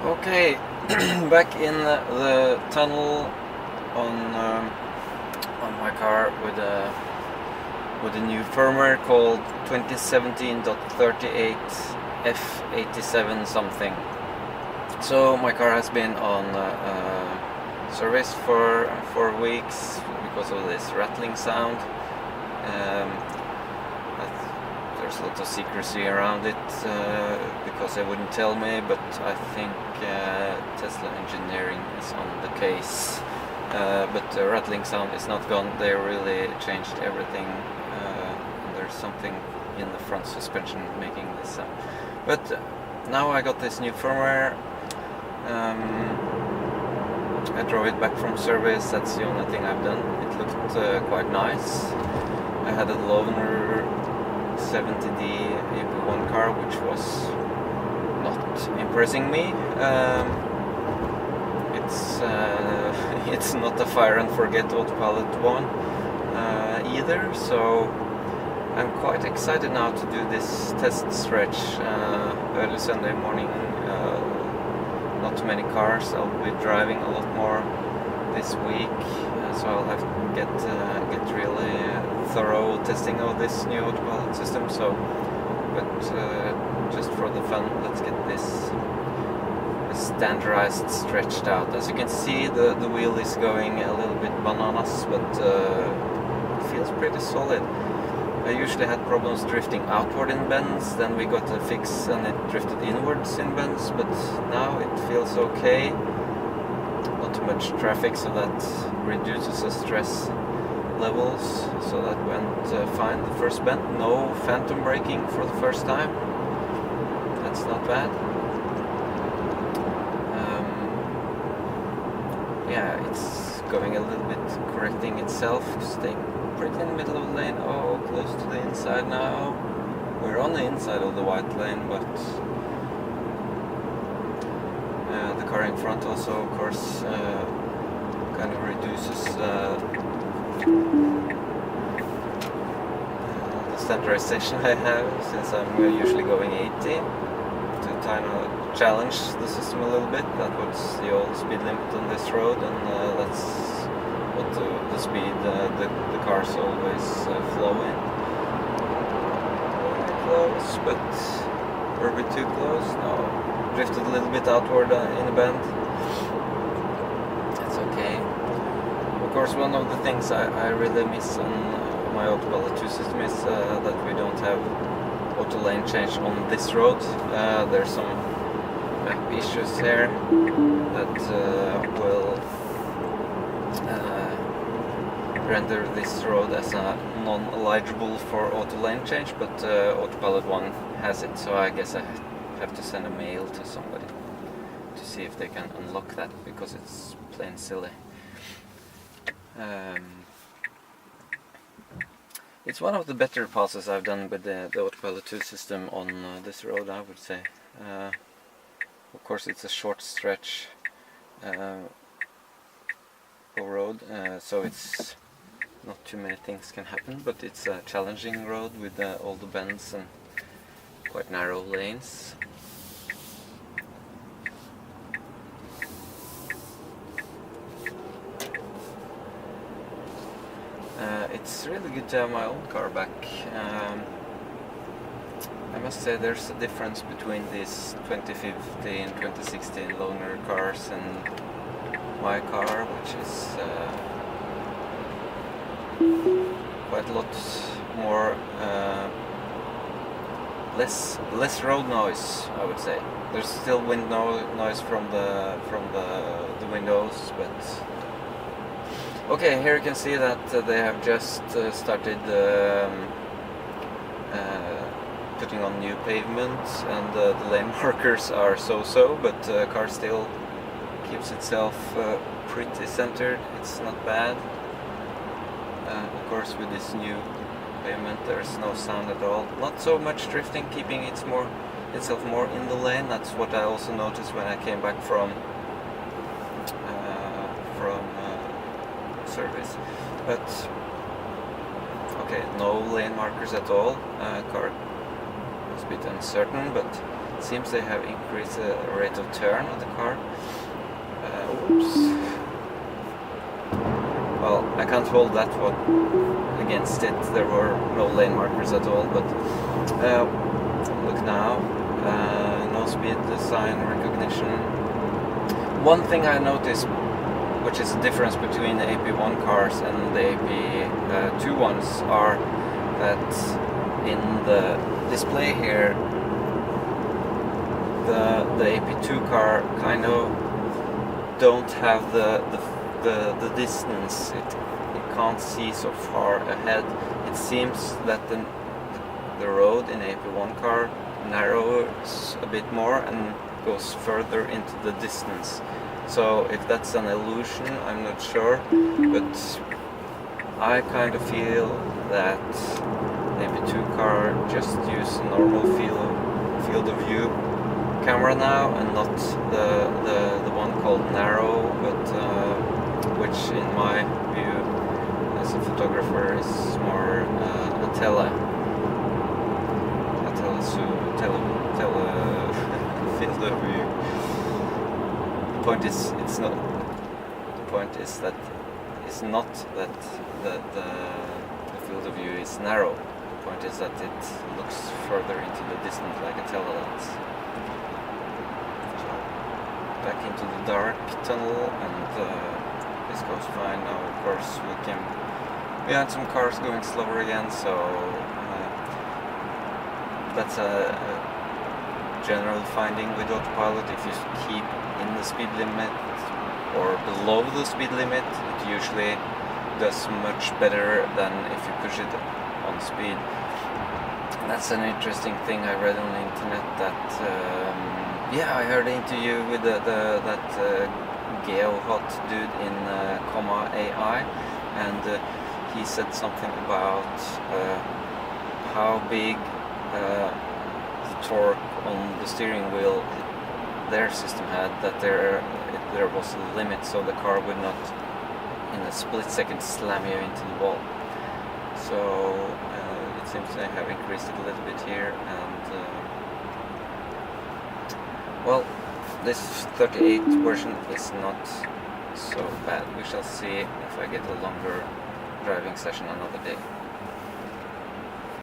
Okay, back in the tunnel on my car with a new firmware called 2017.38 f87 something. So my car has been on service for 4 weeks because of this rattling sound. There's a lot of secrecy around it because they wouldn't tell me, but I think Tesla engineering is on the case. But the rattling sound is not gone. They really changed everything. There's something in the front suspension making this sound. But now I got this new firmware. I drove it back from service. That's the only thing I've done. It looked quite nice. I had a loaner 70D AP1 car, which was not impressing me. It's not a fire and forget Autopilot one either, so I'm quite excited now to do this test stretch early Sunday morning. Not too many cars. I'll be driving a lot more this week, so I'll have to get really thorough testing of this new Autopilot system. So, but just for the fun, let's get this standardized stretched out. As you can see, the wheel is going a little bit bananas, but it feels pretty solid. I usually had problems drifting outward in bends, then we got a fix and it drifted inwards in bends, but now it feels okay. Not too much traffic, so that reduces the stress levels, so that went fine. The first bend, no phantom braking for the first time. That's not bad. Yeah, it's going a little bit, correcting itself, staying pretty in the middle of the lane. Oh, close to the inside now. We're on the inside of the white lane, but the car in front also, of course, kind of reduces the standardization I have, since I'm usually going 80, to kind of challenge the system a little bit. That was the old speed limit on this road, and that's what the speed the cars always flow in. Close, but we're a bit too close. No, drifted a little bit outward in a bend. That's okay. Of course, one of the things I really miss on my Autopilot 2 system is that we don't have auto lane change on this road. There's some map issues here that will render this road as a non-eligible for auto lane change, but Autopilot 1 has it, so I guess I have to send a mail to somebody to see if they can unlock that, because it's plain silly. It's one of the better passes I've done with the Autopilot 2 system on this road, I would say. Of course, it's a short stretch of road, so it's not too many things can happen, but it's a challenging road with all the bends and quite narrow lanes. It's really good to have my own car back. I must say there's a difference between these 2015, 2016 loaner cars and my car, which is quite a lot more less road noise, I would say. There's still wind noise from the windows, but okay. Here you can see that they have just started putting on new pavement, and the lane markers are so-so, but the car still keeps itself pretty centered. It's not bad. Of course, with this new pavement there's no sound at all. Not so much drifting, keeping itself more in the lane. That's what I also noticed when I came back from service. But okay, no lane markers at all. Car was a bit uncertain, but It seems they have increased the rate of turn of the car. Oops. Well, I can't hold that one against it. There were no lane markers at all, but look now. No speed sign recognition. One thing I noticed, which is the difference between the AP1 cars and the AP2 ones, are that in the display here, the AP2 car kind of don't have the distance. It can't see so far ahead. It seems that the road in the AP1 car narrows a bit more and goes further into the distance. So if that's an illusion, I'm not sure, but I kind of feel that the AP2 car just use a normal field of view camera now, and not the one called narrow, but which in my view as a photographer is more a tele field of view. The point is, it's not. The point is that it's not that the field of view is narrow. The point is that it looks further into the distance like a telelens. So back into the dark tunnel, and this goes fine now. Of course, we had some cars going slower again, so that's a general finding with Autopilot. If you keep in the speed limit or below the speed limit, it usually does much better than if you push it on speed. And that's an interesting thing I read on the internet, that I heard an interview with that GeoHot dude in AI, and he said something about how big the torque on the steering wheel their system had, that there was a limit, so the car would not in a split second slam you into the wall. So it seems they have increased it a little bit here, and well, this 38 version is not so bad. We shall see if I get a longer driving session another day.